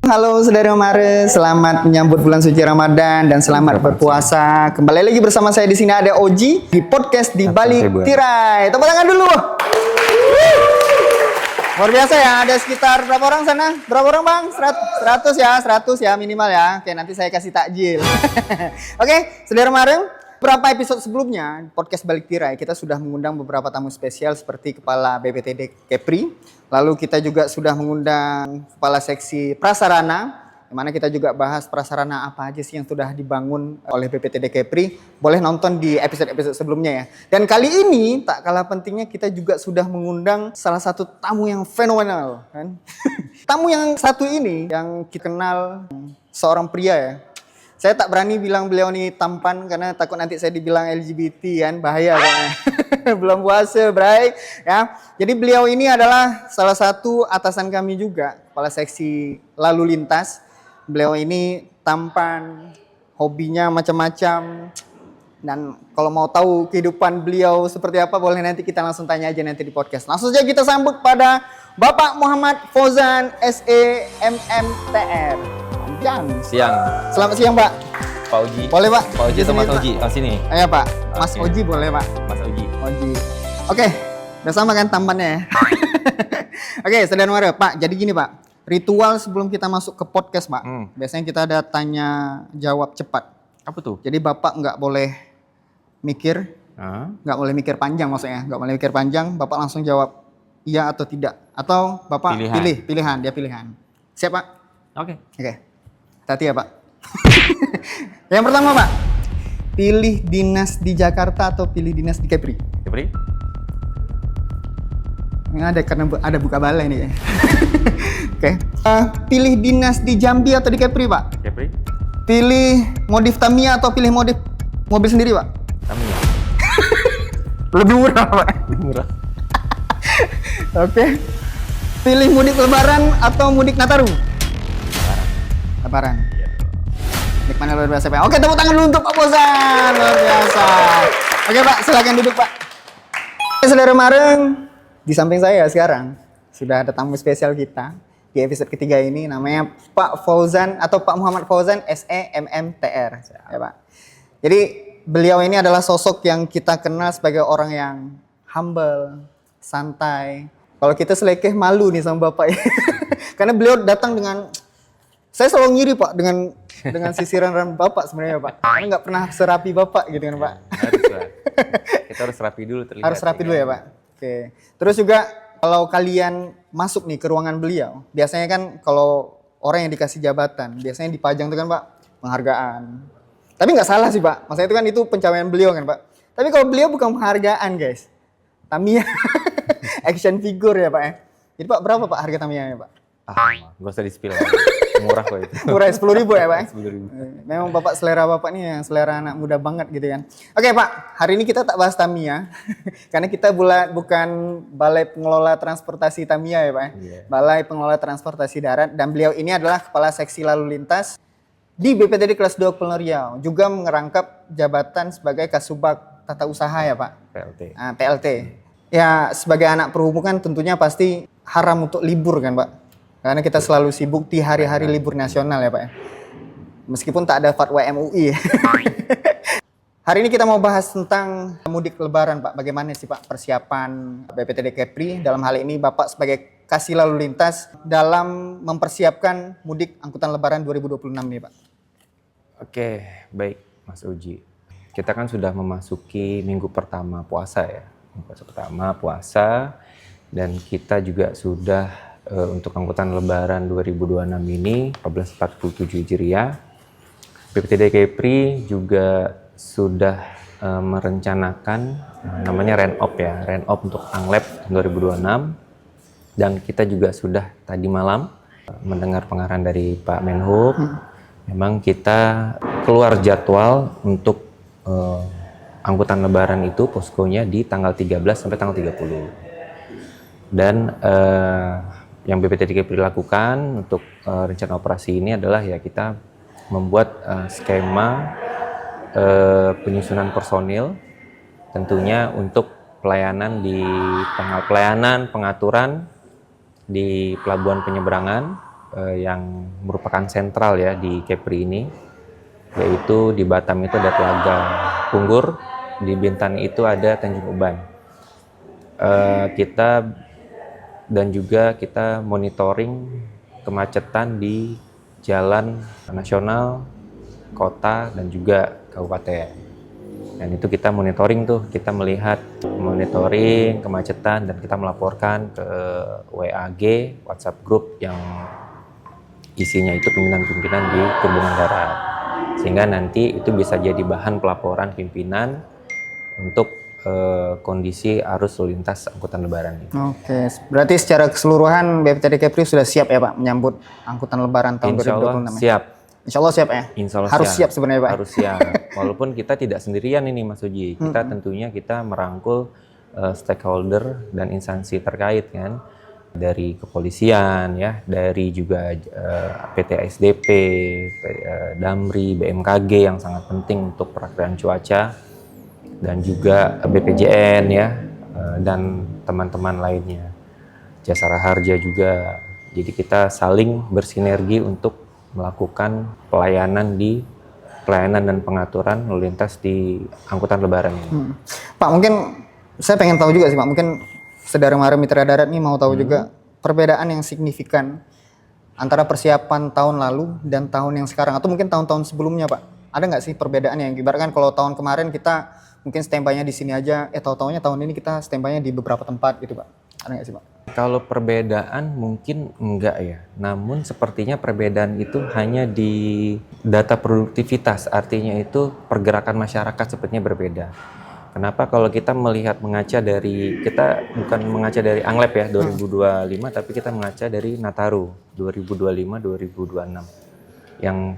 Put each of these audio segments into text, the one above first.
Halo saudara Mare, selamat menyambut bulan suci Ramadan dan selamat berpuasa. Kembali lagi bersama saya di sini ada Oji di podcast di Balik Tirai. Tepuk tangan dulu. Luar biasa ya, ada sekitar berapa orang sana? Berapa orang bang? 100 ya minimal ya. Oke, nanti saya kasih takjil. Oke, saudara Mare, beberapa episode sebelumnya podcast Balik Tirai kita sudah mengundang beberapa tamu spesial seperti Kepala BPTD Kepri. Lalu kita juga sudah mengundang Kepala Seksi Prasarana, di mana kita juga bahas prasarana apa aja sih yang sudah dibangun oleh BPTD Kepri. Boleh nonton di episode-episode sebelumnya ya. Dan kali ini tak kalah pentingnya kita juga sudah mengundang salah satu tamu yang fenomenal, kan? Tamu yang satu ini yang kita kenal seorang pria ya. Saya tak berani bilang beliau ini tampan karena takut nanti saya dibilang LGBT kan, bahaya soalnya. Belum puasa, bray. Ya. Jadi beliau ini adalah salah satu atasan kami juga, Kepala Seksi Lalu Lintas. Beliau ini tampan, hobinya macam-macam. Dan kalau mau tahu kehidupan beliau seperti apa, boleh nanti kita langsung tanya aja nanti di podcast. Langsung saja kita sambut pada Bapak Muhammad Fauzan SE MMTR. Siang. Selamat siang, Pak. Pak Oji. Boleh, Pak? Pak Oji sama Mas Oji. Oh, sini. Ayo, Pak. Mas Oji boleh, Pak? Mas Oji. Oji. Oke, udah sama kan tampannya ya? Oke, saudara Mare, Pak. Jadi gini, Pak. Ritual sebelum kita masuk ke podcast, Pak. Biasanya kita ada tanya jawab cepat. Apa tuh? Jadi Bapak nggak boleh mikir, nggak boleh mikir panjang maksudnya. Nggak boleh mikir panjang, Bapak langsung jawab iya atau tidak. Atau Bapak pilihan, dia pilihan. Siap, Pak? Oke. Hati ya, Pak. Yang pertama, Pak. Pilih dinas di Jakarta atau pilih dinas di Kepri? Kepri? Ini ada karena ada buka balai nih. Oke. Pilih dinas di Jambi atau di Kepri, Pak? Kepri? Pilih modif Tamiya atau pilih modif mobil sendiri, Pak? Tamiya. Lebih murah, Pak. Lebih murah. Oke. Pilih mudik Lebaran atau mudik Nataru? Lebaran. Nikmatnya luar biasa, Pak. Oke, tepuk tangan dulu untuk Pak Fauzan. Luar biasa. Oke, Pak, silakan duduk, Pak. Saudara Mareng, di samping saya sekarang sudah ada tamu spesial kita di episode ketiga ini, namanya Pak Fauzan atau Pak Muhammad Fauzan SE MMTR. Ya, Pak. Jadi beliau ini adalah sosok yang kita kenal sebagai orang yang humble, santai. Kalau kita selekeh malu nih sama Bapak ya. Karena beliau datang dengan, saya selalu ngiri, Pak, dengan sisiran rambut Bapak sebenarnya, Pak. Karena nggak pernah serapi Bapak gitu kan, Pak. Harus lah. Kita harus rapi dulu terlihat. Harus rapi dulu ya, Pak. Oke. Terus juga kalau kalian masuk nih ke ruangan beliau, biasanya kan kalau orang yang dikasih jabatan, biasanya dipajang tuh kan, Pak, penghargaan. Tapi nggak salah sih, Pak. Maksudnya itu kan itu pencapaian beliau kan, Pak. Tapi kalau beliau bukan penghargaan, guys. Tamiya. Action figure ya, Pak ya. Jadi, Pak, berapa, Pak, harga Tamiya-nya, Pak? Gak usah di-spill. Murah kok itu. Murah, 10.000 ya, Pak? 10.000. Memang Bapak selera Bapak nih yang selera anak muda banget gitu kan. Oke, Pak, hari ini kita tak bahas Tamiya. Karena kita bukan Balai Pengelola Transportasi Tamiya ya, Pak. Yeah. Balai Pengelola Transportasi Darat. Dan beliau ini adalah Kepala Seksi Lalu Lintas di BPTD Kelas 2 Kepulauan Riau. Juga merangkap jabatan sebagai Kasubag Tata Usaha ya, Pak. PLT. PLT. Ya, sebagai anak perhubungan kan tentunya pasti haram untuk libur kan, Pak. Karena kita selalu sibuk di hari-hari libur nasional ya, Pak ya. Meskipun tak ada fatwa MUI. Hari ini kita mau bahas tentang mudik Lebaran, Pak. Bagaimana sih, Pak, persiapan BPTD Kepri dalam hal ini Bapak sebagai Kasih Lalu Lintas dalam mempersiapkan mudik angkutan Lebaran 2026 nih, Pak. Oke, baik Mas Oji. Kita kan sudah memasuki minggu pertama puasa ya. Minggu pertama puasa dan kita juga sudah untuk angkutan Lebaran 2026 ini 1447 Hijriah, BPTD Kepri juga sudah merencanakan namanya Renop ya, Renop untuk Anglep 2026, dan kita juga sudah tadi malam mendengar pengarahan dari Pak Menhub. Memang kita keluar jadwal untuk angkutan Lebaran itu poskonya di tanggal 13 sampai tanggal 30. Dan yang BPTD Kepri lakukan untuk rencana operasi ini adalah ya kita membuat skema penyusunan personil tentunya untuk pelayanan di pengaturan di pelabuhan penyeberangan yang merupakan sentral ya di Kepri ini, yaitu di Batam itu ada Telaga Punggur, di Bintan itu ada Tanjung Uban. Kita monitoring kemacetan di jalan nasional, kota, dan juga kabupaten. Dan itu kita monitoring tuh, kita monitoring kemacetan dan kita melaporkan ke WAG, WhatsApp group yang isinya itu pimpinan-pimpinan di Perhubungan Darat. Sehingga nanti itu bisa jadi bahan pelaporan pimpinan untuk kondisi arus lalu lintas angkutan lebaran. Oke, berarti secara keseluruhan BPTD Kepri sudah siap ya Pak menyambut angkutan lebaran tahun 2026 ya? Siap. Insya Allah siap ya? Insya Allah harus siap sebenarnya Pak? Harus siap. Walaupun kita tidak sendirian ini Mas Uji. Kita tentunya kita merangkul stakeholder dan instansi terkait kan. Dari kepolisian ya, dari juga PT SDP, Damri, BMKG yang sangat penting untuk perakiraan cuaca, dan juga BPJN ya, dan teman-teman lainnya. Jasara Harja juga. Jadi kita saling bersinergi untuk melakukan pelayanan dan pengaturan lalu lintas di angkutan lebaran ini. Pak, mungkin saya pengen tahu juga sih Pak, mungkin Saudara Mara Mitra Darat nih mau tahu juga perbedaan yang signifikan antara persiapan tahun lalu dan tahun yang sekarang, atau mungkin tahun-tahun sebelumnya Pak. Ada nggak sih perbedaan yang ibaratkan kalau tahun kemarin kita mungkin standby-nya di sini aja, tahu-taunya tahun ini kita standby-nya di beberapa tempat gitu Pak. Ada nggak sih Pak? Kalau perbedaan mungkin enggak ya, namun sepertinya perbedaan itu hanya di data produktivitas, artinya itu pergerakan masyarakat sepertinya berbeda. Kenapa? Kalau kita kita bukan mengaca dari Anglep ya 2025, tapi kita mengaca dari Nataru 2025-2026 yang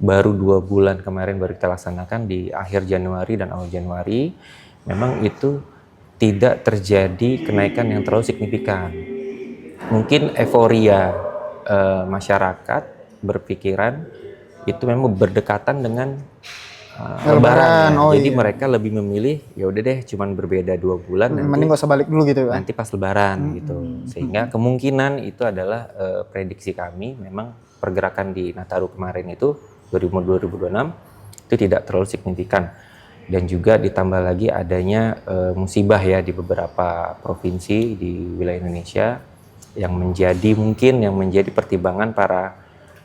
baru 2 bulan kemarin baru kita laksanakan di akhir Januari dan awal Januari. Memang itu tidak terjadi kenaikan yang terlalu signifikan. Mungkin euforia masyarakat berpikiran itu memang berdekatan dengan Lebaran. Jadi mereka lebih memilih ya udah deh, cuman berbeda 2 bulan. Mending gak usah balik dulu gitu kan? Nanti pas Lebaran gitu. Sehingga kemungkinan itu adalah prediksi kami, memang pergerakan di Nataru kemarin itu 2026 itu tidak terlalu signifikan. Dan juga ditambah lagi adanya musibah ya di beberapa provinsi di wilayah Indonesia yang menjadi pertimbangan para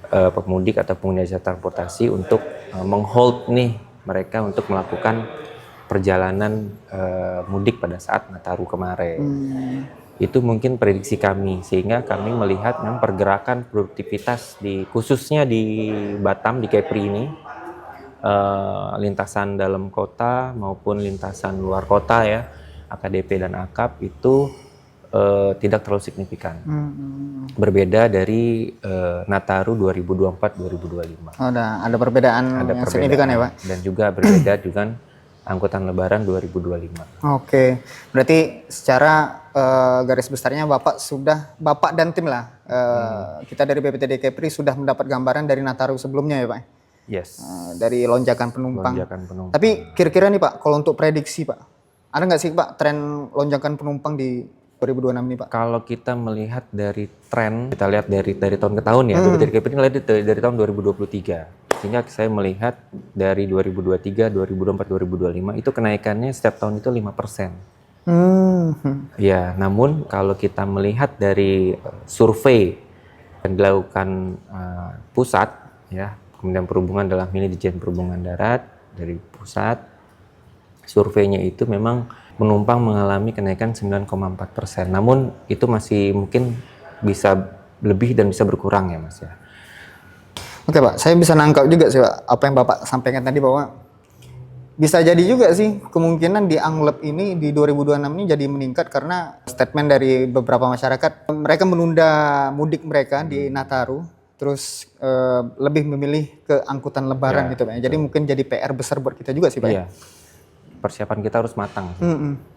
pemudik atau pengguna jasa transportasi untuk menghold nih mereka untuk melakukan perjalanan mudik pada saat Nataru kemarin. Itu mungkin prediksi kami, sehingga kami melihat memang pergerakan produktivitas khususnya di Batam, di Kepri ini, lintasan dalam kota maupun lintasan luar kota ya, AKDP dan AKAP itu tidak terlalu signifikan. Berbeda dari Nataru 2024-2025. Ada perbedaan yang signifikan ya Pak? Dan juga berbeda dengan angkutan lebaran 2025. Oke, berarti secara garis besarnya Bapak dan tim lah, kita dari BPTD Kepri sudah mendapat gambaran dari Nataru sebelumnya ya Pak? Yes. Dari lonjakan penumpang. Tapi kira-kira nih Pak, kalau untuk prediksi Pak, ada nggak sih Pak tren lonjakan penumpang di 2026 ini Pak? Kalau kita melihat dari tren, kita lihat dari tahun ke tahun ya, BPTD Kepri ini lihat dari tahun 2023. Sehingga saya melihat dari 2023, 2024, 2025 itu kenaikannya setiap tahun itu 5%. Ya, namun kalau kita melihat dari survei yang dilakukan pusat ya, Kementerian Perhubungan dalam ini Ditjen Perhubungan Darat dari pusat, surveinya itu memang penumpang mengalami kenaikan 9,4%. Namun itu masih mungkin bisa lebih dan bisa berkurang ya Mas ya. Oke Pak, saya bisa nangkap juga sih Pak apa yang Bapak sampaikan tadi, bahwa bisa jadi juga sih kemungkinan di Anglep ini di 2026 ini jadi meningkat karena statement dari beberapa masyarakat, mereka menunda mudik mereka di Nataru, terus lebih memilih ke angkutan lebaran gitu Pak. Jadi mungkin jadi PR besar buat kita juga sih Pak. Iya. Persiapan kita harus matang.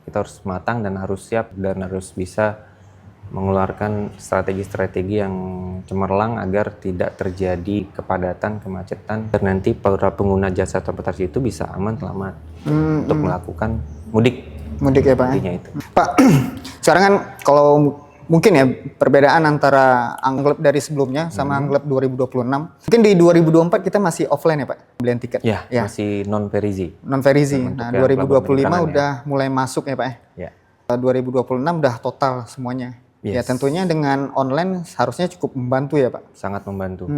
Kita harus matang dan harus siap dan harus bisa mengeluarkan strategi-strategi yang cemerlang agar tidak terjadi kepadatan, kemacetan, dan nanti para pengguna jasa transportasi itu bisa aman, selamat untuk melakukan mudik. Mudik ya Pak. Itu. Pak, sekarang kan kalau mungkin ya perbedaan antara Angleb dari sebelumnya sama Angleb 2026. Mungkin di 2024 kita masih offline ya Pak, belian tiket. Ya, masih non Verizi. Non Verizi. Untuk Nah, yang 2025 pelabuhan udah mulai masuk ya Pak ya. Ya. 2026 udah total semuanya. Ya Yes. tentunya dengan online harusnya cukup membantu ya Pak. Sangat membantu.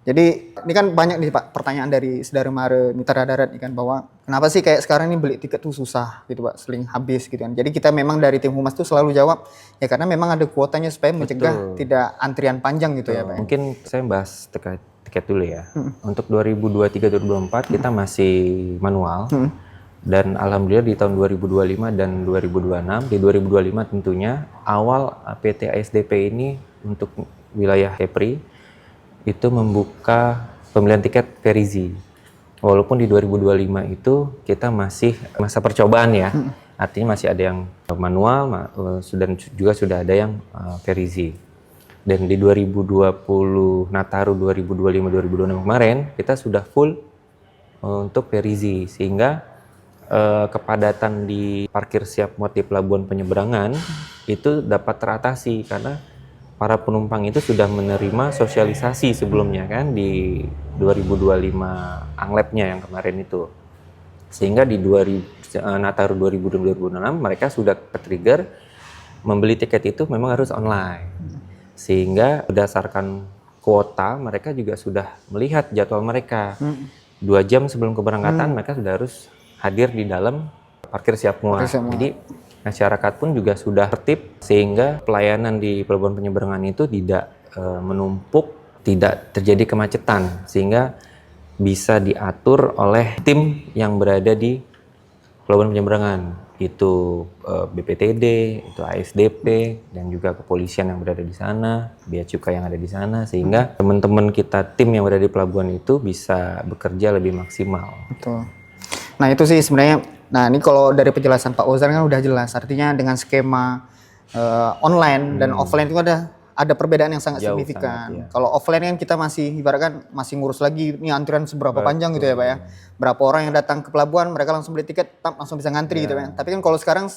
Jadi ini kan banyak nih Pak pertanyaan dari saudara mara mitra darat nih kan, bahwa kenapa sih kayak sekarang ini beli tiket tuh susah gitu Pak, sering habis gitu kan. Jadi kita memang dari tim humas tuh selalu jawab ya karena memang ada kuotanya supaya mencegah tidak antrian panjang gitu ya Pak. Mungkin saya bahas tiket dulu ya. Untuk 2023-2024 kita masih manual. Dan alhamdulillah di tahun 2025 dan 2026, di 2025 tentunya awal PT ASDP ini untuk wilayah Kepri itu membuka pembelian tiket Verizi. Walaupun di 2025 itu kita masih masa percobaan ya. Artinya masih ada yang manual dan juga sudah ada yang Verizi. Dan di 2020 Nataru 2025-2026 kemarin kita sudah full untuk Verizi, sehingga kepadatan di parkir siap muat di pelabuhan penyeberangan itu dapat teratasi karena para penumpang itu sudah menerima sosialisasi sebelumnya kan di 2025 Anglebnya yang kemarin itu. Sehingga di Nataru 2026 mereka sudah ke-trigger membeli tiket itu memang harus online. Sehingga berdasarkan kuota mereka juga sudah melihat jadwal mereka. 2 jam sebelum keberangkatan mereka sudah harus hadir di dalam parkir siap muat. Jadi masyarakat pun juga sudah tertib sehingga pelayanan di pelabuhan penyeberangan itu tidak menumpuk, tidak terjadi kemacetan, sehingga bisa diatur oleh tim yang berada di pelabuhan penyeberangan, itu BPTD, itu ASDP, dan juga kepolisian yang berada di sana, bea cukai yang ada di sana, sehingga teman-teman kita tim yang berada di pelabuhan itu bisa bekerja lebih maksimal. Betul. Nah itu sih sebenarnya, nah ini kalau dari penjelasan Pak Ozan kan udah jelas, artinya dengan skema online dan offline itu ada perbedaan yang sangat Jauh signifikan. sangat, ya. Kalau offline kan kita masih ibaratkan masih ngurus lagi ini antrian seberapa panjang gitu ya Pak ya. Berapa orang yang datang ke pelabuhan mereka langsung beli tiket, langsung bisa ngantri gitu ya. Tapi kan kalau sekarang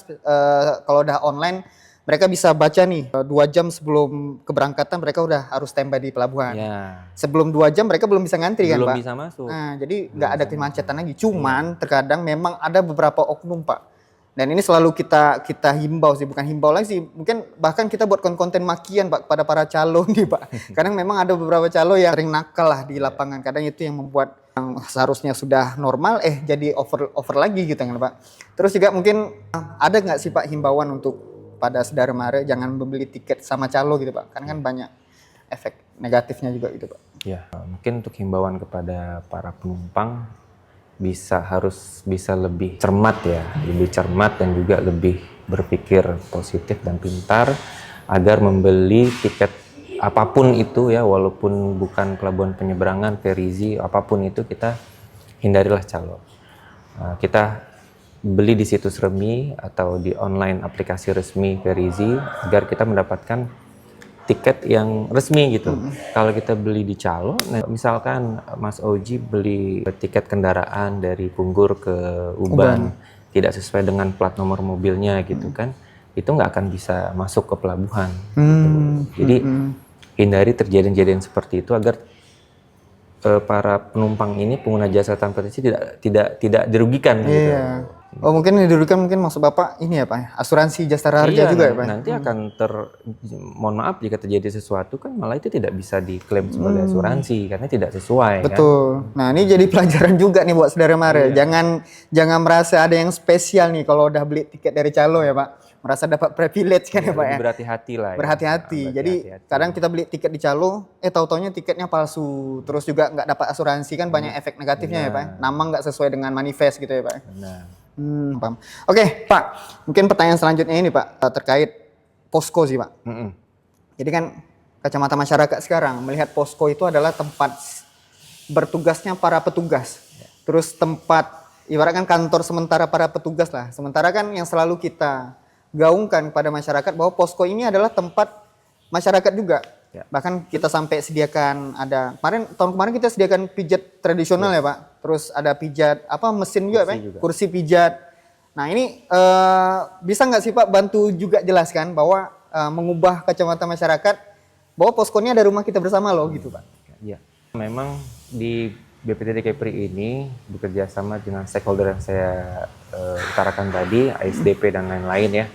kalau udah online mereka bisa baca nih 2 jam sebelum keberangkatan mereka udah harus standby di pelabuhan. Ya, Sebelum 2 jam mereka belum bisa ngantri kan belum Pak. bisa masuk. Nah, jadi nggak ada kemacetan lagi. Cuman terkadang memang ada beberapa oknum Pak. Dan ini selalu kita himbau sih, bukan himbau lagi sih. Mungkin bahkan kita buat konten makian Pak pada para calo nih Pak. Kadang memang ada beberapa calo yang sering nakal lah di lapangan. Kadang itu yang membuat yang seharusnya sudah normal jadi over lagi gitu kan Pak. Terus juga mungkin ada nggak sih Pak himbauan untuk pada saudara mara jangan membeli tiket sama calo gitu Pak. Karena kan banyak efek negatifnya juga gitu Pak. Ya, mungkin untuk himbauan kepada para penumpang harus bisa lebih cermat ya, lebih cermat dan juga lebih berpikir positif dan pintar agar membeli tiket apapun itu ya, walaupun bukan pelabuhan penyeberangan, Verizi, apapun itu kita hindarilah calo. Kita beli di situs resmi atau di online aplikasi resmi Verizi agar kita mendapatkan tiket yang resmi gitu. Kalau kita beli di calo, nah misalkan Mas Oji beli tiket kendaraan dari Punggur ke Uban, tidak sesuai dengan plat nomor mobilnya gitu kan, itu nggak akan bisa masuk ke pelabuhan. Gitu. Jadi hindari kejadian-kejadian seperti itu agar para penumpang ini, pengguna jasa transportasi tidak dirugikan gitu. Oh mungkin yang dirugikan mungkin maksud Bapak ini ya Pak ya? Asuransi jasa harja juga ya Pak? Nanti akan mohon maaf jika terjadi sesuatu kan malah itu tidak bisa diklaim sebagai asuransi karena tidak sesuai. Betul. Kan? Nah ini jadi pelajaran juga nih buat saudara mara. Jangan merasa ada yang spesial nih kalau udah beli tiket dari calo ya Pak. Merasa dapat privilege kan ya Pak ya? Berhati-hati lah. Berhati-hati. Jadi kadang kita beli tiket di calo, tahu-taunya tiketnya palsu. Terus juga nggak dapat asuransi kan banyak efek negatifnya ya Pak. Nama nggak sesuai dengan manifest gitu ya Pak. Benar. Paham. Oke Pak, mungkin pertanyaan selanjutnya ini Pak terkait posko sih Pak. Jadi kan kacamata masyarakat sekarang melihat posko itu adalah tempat bertugasnya para petugas. Terus tempat ibaratkan kantor sementara para petugas lah. Sementara kan yang selalu kita gaungkan pada masyarakat bahwa posko ini adalah tempat masyarakat juga. Ya. Bahkan kita sampai sediakan tahun kemarin kita sediakan pijat tradisional ya Pak. Terus ada pijat mesin juga Pak, kursi pijat. Nah ini bisa nggak sih Pak bantu juga jelaskan bahwa mengubah kacamata masyarakat bahwa posko ini ada rumah kita bersama loh gitu Pak. Ya, memang di BPTD Kepri ini bekerja sama dengan stakeholder yang saya utarakan tadi, ASDP dan lain-lain ya.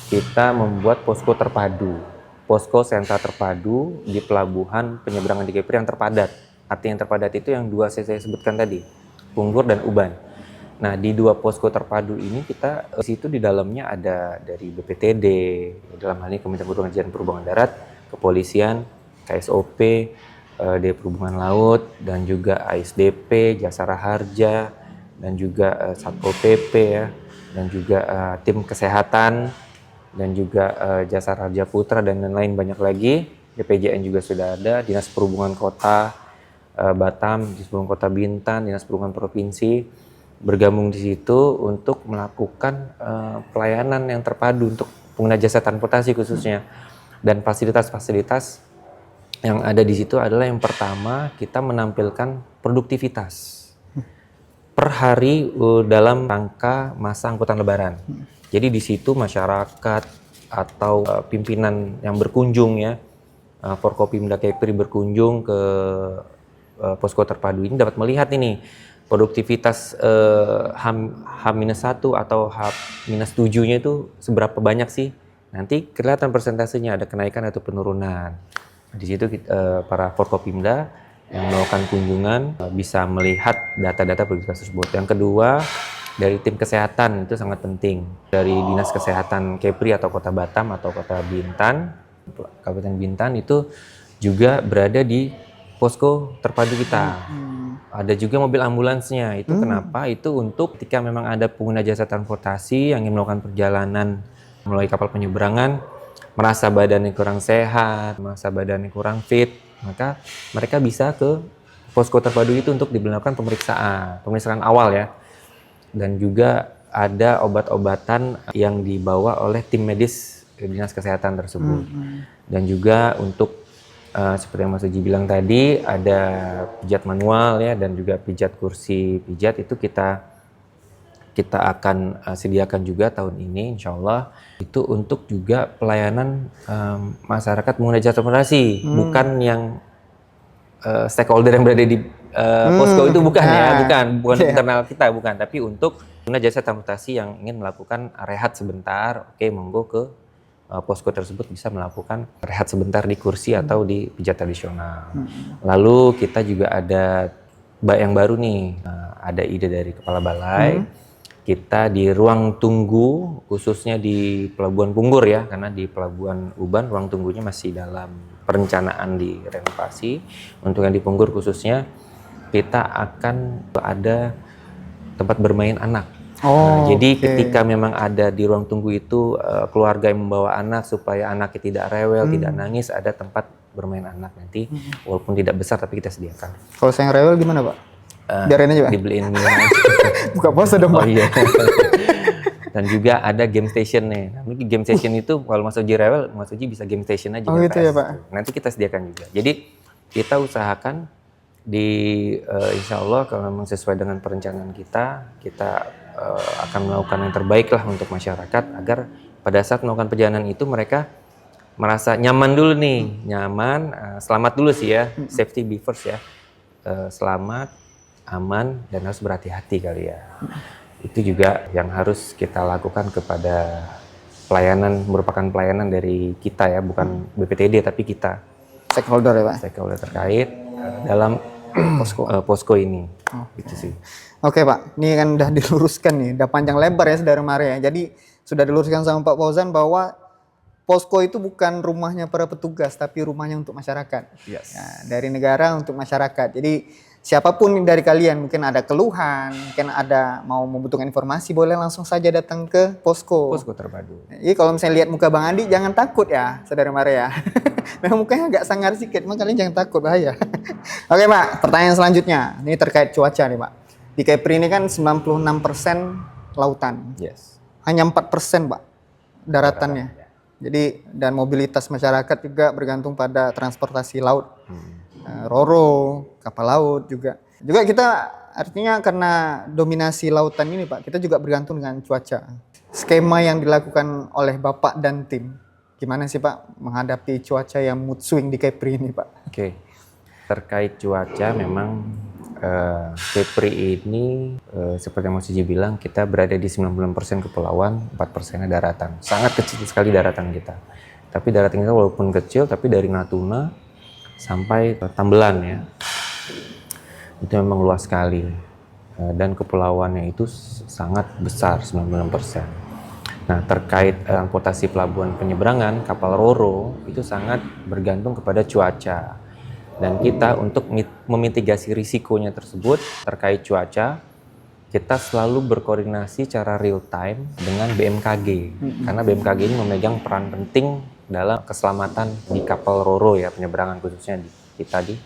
Kita membuat posko terpadu, posko sentra terpadu di pelabuhan penyeberangan di Kepri yang terpadat. Artinya yang terpadat itu yang dua saya sebutkan tadi, Punggur dan Uban. Nah, di dua posko terpadu ini kita di situ di dalamnya ada dari BPTD, dalam hal ini Kementerian Perhubungan dan Perhubungan Darat, Kepolisian, KSOP, di Perhubungan Laut, dan juga ASDP, Jasara Harja, dan juga Satpol PP ya, dan juga tim kesehatan, dan juga Jasara Harja Putra dan lain-lain banyak lagi. BPJN juga sudah ada, Dinas Perhubungan Kota Batam, Dinas Perhubungan Kota Bintan, Dinas Perhubungan Provinsi bergabung di situ untuk melakukan pelayanan yang terpadu untuk pengguna jasa transportasi khususnya. Dan fasilitas-fasilitas yang ada di situ adalah yang pertama kita menampilkan produktivitas per hari dalam rangka masa angkutan Lebaran. Jadi di situ masyarakat atau pimpinan yang berkunjung ya, Forkopimda Kepri berkunjung ke posko terpadu ini dapat melihat ini produktivitas H-1 atau H-7-nya itu seberapa banyak sih? Nanti kelihatan persentasenya ada kenaikan atau penurunan. Di situ para Forkopimda yang melakukan kunjungan bisa melihat data-data produktivitas tersebut. Yang kedua, dari tim kesehatan itu sangat penting. Dari Dinas Kesehatan Kepri atau Kota Batam atau Kota Bintan, Kabupaten Bintan itu juga berada di posko terpadu kita. Ada juga mobil ambulansnya. Itu kenapa? Itu untuk ketika memang ada pengguna jasa transportasi yang ingin melakukan perjalanan melalui kapal penyeberangan, merasa badannya kurang sehat, merasa badannya kurang fit, maka mereka bisa ke posko terpadu itu untuk dilakukan pemeriksaan awal ya. Dan juga ada obat-obatan yang dibawa oleh tim medis Dinas Kesehatan tersebut. Dan juga untuk seperti yang Mas Uji bilang tadi, ada pijat manual ya dan juga pijat kursi pijat itu kita akan sediakan juga tahun ini insya Allah. Itu untuk juga pelayanan masyarakat pengguna jasa transportasi, bukan yang stakeholder yang berada di posko itu bukan internal kita, bukan, tapi untuk pengguna jasa transportasi yang ingin melakukan rehat sebentar, oke monggo ke posko tersebut bisa melakukan rehat sebentar di kursi atau di pijat tradisional. Lalu kita juga ada yang baru nih, ada ide dari Kepala Balai. Kita di ruang tunggu khususnya di Pelabuhan Punggur ya, karena di Pelabuhan Uban ruang tunggunya masih dalam perencanaan di renovasi. Untuk yang di Punggur khususnya kita akan ada tempat bermain anak. Jadi ketika memang ada di ruang tunggu itu keluarga yang membawa anak supaya anaknya tidak rewel, tidak nangis, ada tempat bermain anak nanti walaupun tidak besar tapi kita sediakan. Kalau saya yang rewel gimana Pak? Biarin aja Pak? Dibeliin minum. Buka puasa dong Pak. Oh iya. Dan juga ada game station nih. Nah, game station itu kalau Mas Uji rewel, Mas Uji bisa game station aja. Oh gitu ya Pak? Nanti kita sediakan juga. Jadi kita usahakan insya Allah kalau memang sesuai dengan perencanaan kita akan melakukan yang terbaik lah untuk masyarakat agar pada saat melakukan perjalanan itu mereka merasa nyaman dulu nih, selamat dulu sih ya, safety be first ya, selamat, aman dan harus berhati-hati kali ya. Itu juga yang harus kita lakukan kepada merupakan pelayanan dari kita ya, bukan BPTD tapi kita stakeholder ya Pak? Stakeholder terkait dalam posko ini. Gitu sih. Oke Pak, ini kan udah diluruskan nih, udah panjang lebar ya Saudara Maria. Jadi sudah diluruskan sama Pak Fauzan bahwa posko itu bukan rumahnya para petugas, tapi rumahnya untuk masyarakat. Yes. Nah, dari negara untuk masyarakat. Jadi siapapun dari kalian mungkin ada keluhan, mungkin ada mau membutuhkan informasi, boleh langsung saja datang ke posko. Posko terpadu. Jadi kalau misalnya lihat muka Bang Andi, jangan takut ya Saudara Maria. Memang mukanya agak sangar sedikit, makanya kalian jangan takut, bahaya. Oke Pak, pertanyaan selanjutnya. Ini terkait cuaca nih Pak. Di Kepri ini kan 96% lautan. Yes. Hanya 4% Pak daratannya. Jadi dan mobilitas masyarakat juga bergantung pada transportasi laut. Roro, kapal laut juga. Juga kita artinya karena dominasi lautan ini Pak, kita juga bergantung dengan cuaca. Skema yang dilakukan oleh Bapak dan tim gimana sih Pak menghadapi cuaca yang mood swing di Kepri ini Pak? Oke, terkait cuaca memang Kepri ini seperti yang Mas Uji bilang, kita berada di 90% kepulauan, 4%-nya daratan. Sangat kecil sekali daratan kita. Tapi daratan kita walaupun kecil, tapi dari Natuna sampai Tambelan ya, itu memang luas sekali. Dan kepulauannya itu sangat besar, 96%. Nah, terkait transportasi pelabuhan penyeberangan, kapal Ro-Ro itu sangat bergantung kepada cuaca. Dan kita untuk memitigasi risikonya tersebut terkait cuaca, kita selalu berkoordinasi secara real time dengan BMKG. Karena BMKG ini memegang peran penting dalam keselamatan di kapal Ro-Ro ya, penyeberangan khususnya kita di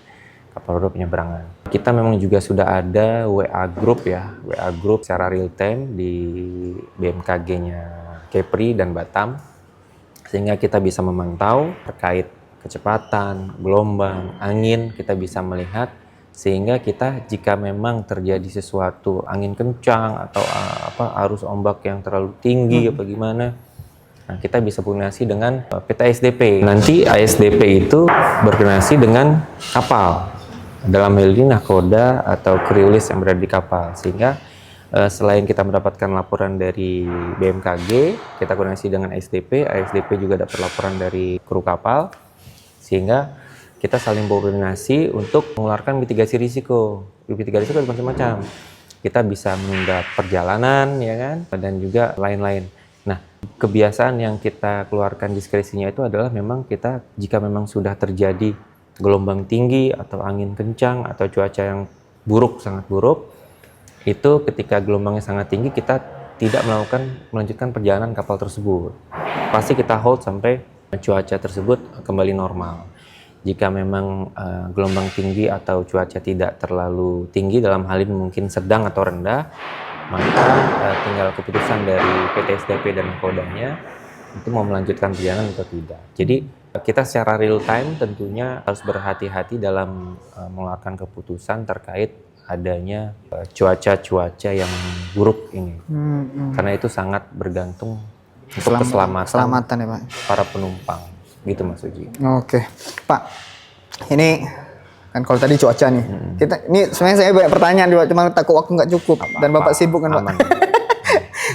kapal Ro-Ro penyeberangan. Kita memang juga sudah ada WA group ya, WA group secara real time di BMKG-nya Kepri dan Batam, sehingga kita bisa memantau terkait kecepatan, gelombang, angin, kita bisa melihat, sehingga kita jika memang terjadi sesuatu angin kencang atau arus ombak yang terlalu tinggi apa gimana, nah, kita bisa koordinasi dengan PT ASDP. Nanti ASDP itu berkoordinasi dengan kapal, dalam hal ini nahkoda atau kriulis yang berada di kapal, sehingga selain kita mendapatkan laporan dari BMKG, kita koordinasi dengan ASDP, ASDP juga dapat laporan dari kru kapal, sehingga kita saling koordinasi untuk mengeluarkan mitigasi risiko. Mitigasi risiko macam-macam. Kita bisa menunda perjalanan, ya kan, dan juga lain-lain. Nah, kebiasaan yang kita keluarkan diskresinya itu adalah memang kita jika memang sudah terjadi gelombang tinggi atau angin kencang atau cuaca yang buruk, sangat buruk, itu ketika gelombangnya sangat tinggi kita tidak melanjutkan perjalanan kapal tersebut. Pasti kita hold sampai cuaca tersebut kembali normal. Jika memang gelombang tinggi atau cuaca tidak terlalu tinggi, dalam hal ini mungkin sedang atau rendah, maka tinggal keputusan dari PT SDP dan nakodanya itu mau melanjutkan perjalanan atau tidak. Jadi kita secara real time tentunya harus berhati-hati dalam mengeluarkan keputusan terkait adanya cuaca-cuaca yang buruk ini. Karena itu sangat bergantung untuk keselamatan ya Pak, para penumpang. Gitu Mas Uji. Oke. Pak, ini kan kalau tadi cuaca nih. Kita ini sebenarnya saya banyak pertanyaan Pak, cuma takut waktu nggak cukup dan Bapak sibuk kan Pak.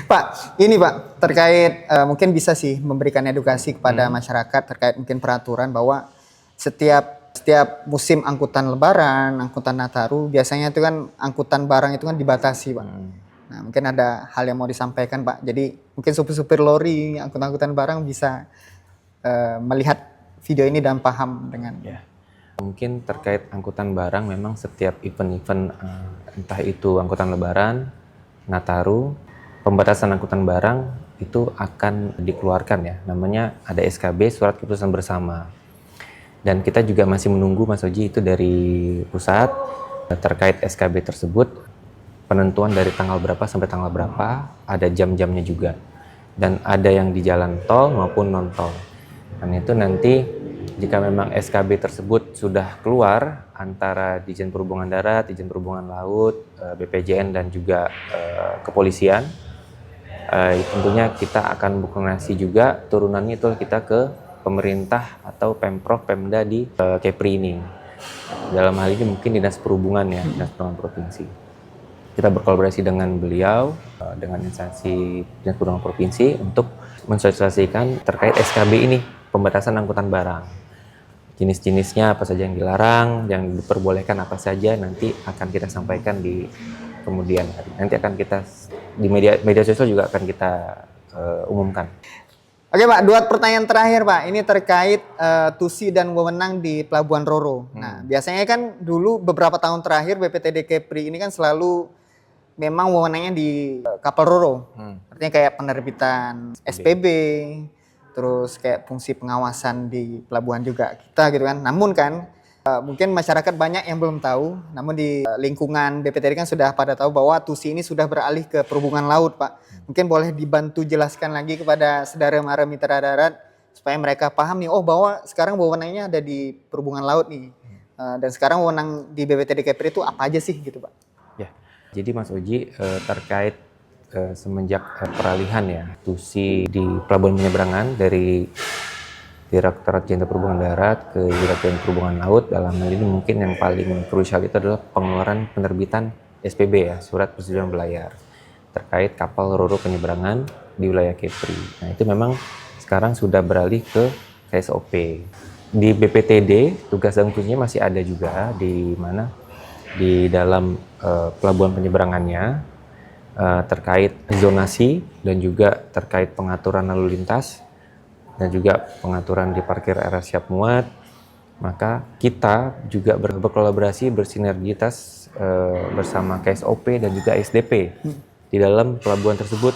Pak, ini Pak terkait mungkin bisa sih memberikan edukasi kepada masyarakat terkait mungkin peraturan bahwa setiap musim angkutan Lebaran, angkutan Nataru, biasanya itu kan angkutan barang itu kan dibatasi, Pak. Nah, mungkin ada hal yang mau disampaikan, Pak. Jadi, mungkin supir-supir lori, angkutan barang bisa melihat video ini dan paham dengan. Ya. Mungkin terkait angkutan barang, memang setiap event-event, entah itu angkutan Lebaran, Nataru, pembatasan angkutan barang itu akan dikeluarkan ya. Namanya ada SKB, Surat Keputusan Bersama. Dan kita juga masih menunggu Mas Oji itu dari pusat terkait SKB tersebut, penentuan dari tanggal berapa sampai tanggal berapa, ada jam-jamnya juga. Dan ada yang di jalan tol maupun non-tol. Dan itu nanti jika memang SKB tersebut sudah keluar antara Ditjen Perhubungan Darat, Ditjen Perhubungan Laut, BPJN dan juga kepolisian, tentunya kita akan berkoordinasi juga turunannya itu kita ke pemerintah atau Pemprov Pemda di Kepri ini. Dalam hal ini mungkin Dinas Perhubungan ya, Dinas Perhubungan Provinsi. Kita berkolaborasi dengan beliau, dengan instansi Dinas Perhubungan Provinsi untuk mensosialisasikan terkait SKB ini, pembatasan angkutan barang. Jenis-jenisnya apa saja yang dilarang, yang diperbolehkan apa saja, nanti akan kita sampaikan di kemudian hari. Nanti akan kita di media sosial juga akan kita umumkan. Oke Pak, dua pertanyaan terakhir Pak. Ini terkait tusi dan wewenang di Pelabuhan Ro-Ro. Nah, biasanya kan dulu beberapa tahun terakhir BPTD Kepri ini kan selalu memang wewenangnya di kapal Ro-Ro. Artinya kayak penerbitan SPB, terus kayak fungsi pengawasan di pelabuhan juga kita gitu kan. Namun kan mungkin masyarakat banyak yang belum tahu, namun di lingkungan BPTD kan sudah pada tahu bahwa tusi ini sudah beralih ke perhubungan laut Pak. Mungkin boleh dibantu jelaskan lagi kepada saudara mara mitra darat supaya mereka paham nih, oh bahwa sekarang wewenangnya ada di perhubungan laut nih. Dan sekarang wewenang di BPTD Kepri itu apa aja sih gitu Pak? Ya, jadi Mas Oji terkait semenjak peralihan ya tusi di pelabuhan penyeberangan dari Direktorat Jenderal Perhubungan Darat ke Direktorat Jenderal Perhubungan Laut. Dalam hal ini mungkin yang paling krusial itu adalah pengeluaran penerbitan SPB ya, Surat Persetujuan Berlayar, terkait kapal ro-ro penyeberangan di wilayah Kepri. Nah itu memang sekarang sudah beralih ke KSOP. Di BPTD tugas dan fungsinya masih ada juga, di mana di dalam pelabuhan penyeberangannya terkait zonasi dan juga terkait pengaturan lalu lintas dan juga pengaturan di parkir area siap muat. Maka kita juga berkolaborasi, bersinergitas bersama KSOP dan juga SDP di dalam pelabuhan tersebut.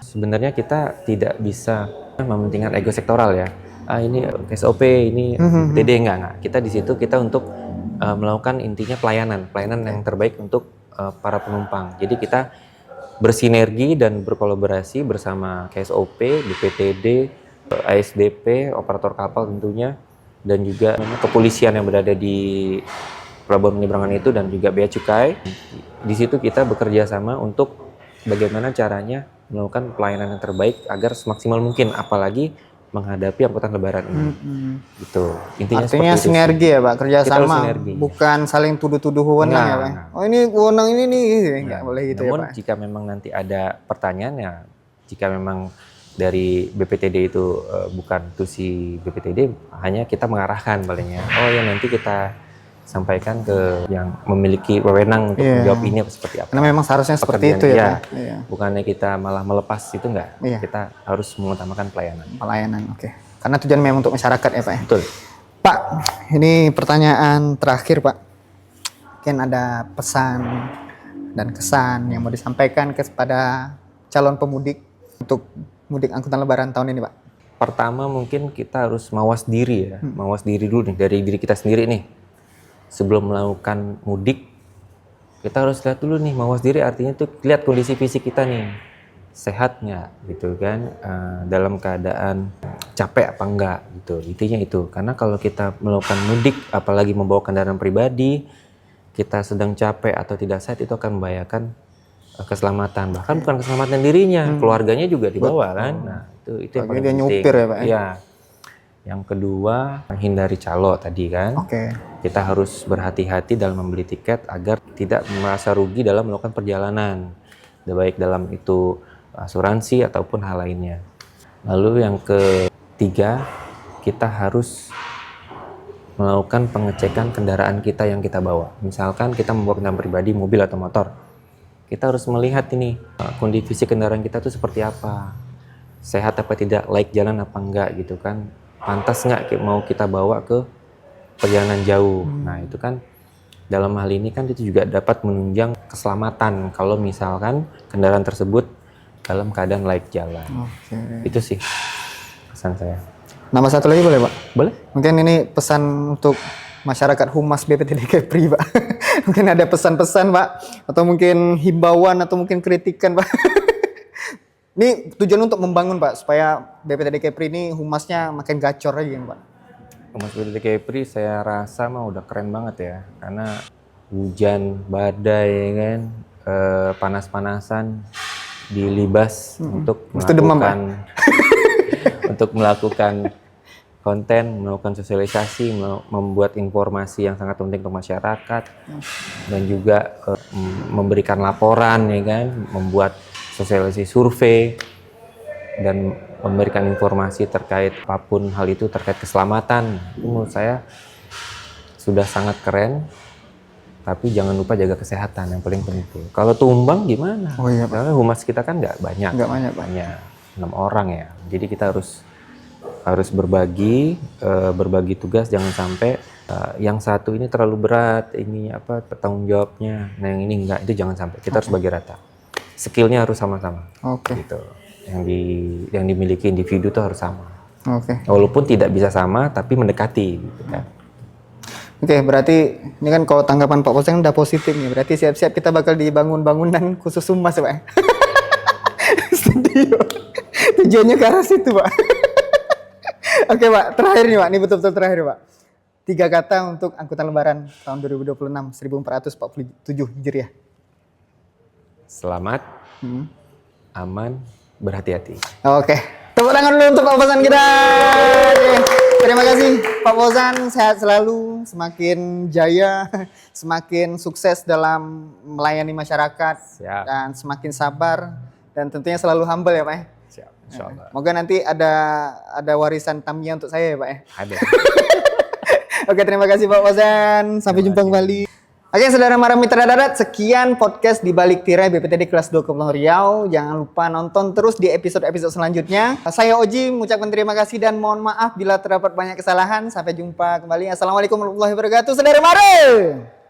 Sebenarnya kita tidak bisa mementingkan ego sektoral ya. Ini KSOP, ini BPTD, enggak. Kita di situ kita untuk melakukan intinya pelayanan yang terbaik untuk para penumpang. Jadi kita bersinergi dan berkolaborasi bersama KSOP, BPTD, ASDP, operator kapal tentunya, dan juga kepolisian yang berada di pelabuhan penyeberangan itu, dan juga bea cukai. Di situ kita bekerja sama untuk bagaimana caranya melakukan pelayanan yang terbaik agar semaksimal mungkin, apalagi menghadapi angkutan lebaran ini. Gitu. Intinya artinya sinergi ya Pak, kerjasama, bukan saling tuduh-tuduh wewenang ya Pak. Oh ini wewenang ini nih, nggak boleh gitu namun, ya Pak. jika memang nanti ada pertanyaan ya, jika memang dari BPTD itu bukan tusi BPTD, hanya kita mengarahkan palingnya. Oh ya nanti kita sampaikan ke yang memiliki wewenang untuk menjawab ini seperti apa. Karena memang seharusnya seperti itu ya Pak. Bukannya kita malah melepas itu enggak. Kita harus mengutamakan pelayanan. Oke. Karena tujuan memang untuk masyarakat ya Pak. Betul. Pak, ini pertanyaan terakhir Pak. Mungkin ada pesan dan kesan yang mau disampaikan kepada calon pemudik untuk mudik angkutan lebaran tahun ini Pak. Pertama mungkin kita harus mawas diri ya. Mawas diri dulu nih, dari diri kita sendiri nih. Sebelum melakukan mudik, kita harus lihat dulu nih, mawas diri artinya tuh lihat kondisi fisik kita nih. Sehat nggak gitu kan, dalam keadaan capek apa enggak gitu. Intinya itu. Karena kalau kita melakukan mudik, apalagi membawa kendaraan pribadi, kita sedang capek atau tidak sehat, itu akan membahayakan keselamatan, bahkan bukan keselamatan dirinya, keluarganya juga dibawa kan. Nah itu yang paling dia penting. nyupir ya Pak. Iya. Yang kedua, menghindari calo tadi kan. Kita harus berhati-hati dalam membeli tiket agar tidak merasa rugi dalam melakukan perjalanan, baik dalam itu asuransi ataupun hal lainnya. Lalu yang ketiga, kita harus melakukan pengecekan kendaraan kita yang kita bawa. Misalkan kita membawa kendaraan pribadi, mobil atau motor, kita harus melihat ini kondisi fisik kendaraan kita tuh seperti apa, sehat apa tidak, layak jalan apa enggak gitu kan, pantas nggak mau kita bawa ke perjalanan jauh. Nah itu kan dalam hal ini kan itu juga dapat menunjang keselamatan kalau misalkan kendaraan tersebut dalam keadaan layak jalan. Itu sih pesan saya. Nama satu lagi boleh Pak? Boleh. Mungkin ini pesan untuk masyarakat Humas BPTD Kepri Pak. Mungkin ada pesan-pesan Pak, atau mungkin himbauan atau mungkin kritikan Pak. Ini tujuan untuk membangun Pak, supaya BPTD Kepri ini humasnya makin gacor lagi Pak. Humas BPTD Kepri saya rasa mah udah keren banget ya, karena hujan, badai kan, panas-panasan, dilibas untuk melakukan untuk melakukan konten, melakukan sosialisasi, membuat informasi yang sangat penting untuk masyarakat, dan juga memberikan laporan ya kan, membuat sosialisasi survei, dan memberikan informasi terkait apapun hal itu terkait keselamatan. Itu menurut saya sudah sangat keren, tapi jangan lupa jaga kesehatan yang paling penting. Kalau tumbang gimana? Karena humas kita kan nggak banyak, banyak 6 orang ya. Jadi kita harus berbagi tugas, jangan sampai yang satu ini terlalu berat, ini tanggung jawabnya, nah yang ini enggak, itu jangan sampai. Kita harus bagi rata. Skillnya harus sama-sama. Gitu. Yang dimiliki individu itu harus sama. Walaupun tidak bisa sama, tapi mendekati. Gitu kan. Berarti ini kan kalau tanggapan Pak Polsek udah positif nih. Berarti siap-siap kita bakal dibangun bangunan khusus humas Pak. Studio. Tujuannya ke arah situ Pak. Oke Pak, terakhir nih Pak, ini betul-betul terakhir Pak. 3 kata untuk angkutan lebaran tahun 2026, 1447 Hijriah. Selamat, aman, berhati-hati. Tepuk tangan dulu untuk Pak Pasan kita. Terima kasih Pak Fauzan, sehat selalu, semakin jaya, semakin sukses dalam melayani masyarakat, Siap. dan semakin sabar, dan tentunya selalu humble ya Pak. Siap, insyaallah. Moga nanti ada warisan Tamiya untuk saya ya Pak. Ada. Oke, terima kasih Pak Fauzan, sampai jumpa kembali. Oke, saudara Mara Mitra Darat, sekian podcast di Balik Tirai BPTD kelas 2 Kepulauan Riau. Jangan lupa nonton terus di episode-episode selanjutnya. Saya Oji mengucapkan terima kasih dan mohon maaf bila terdapat banyak kesalahan. Sampai jumpa kembali. Assalamualaikum warahmatullahi wabarakatuh, saudara Mara.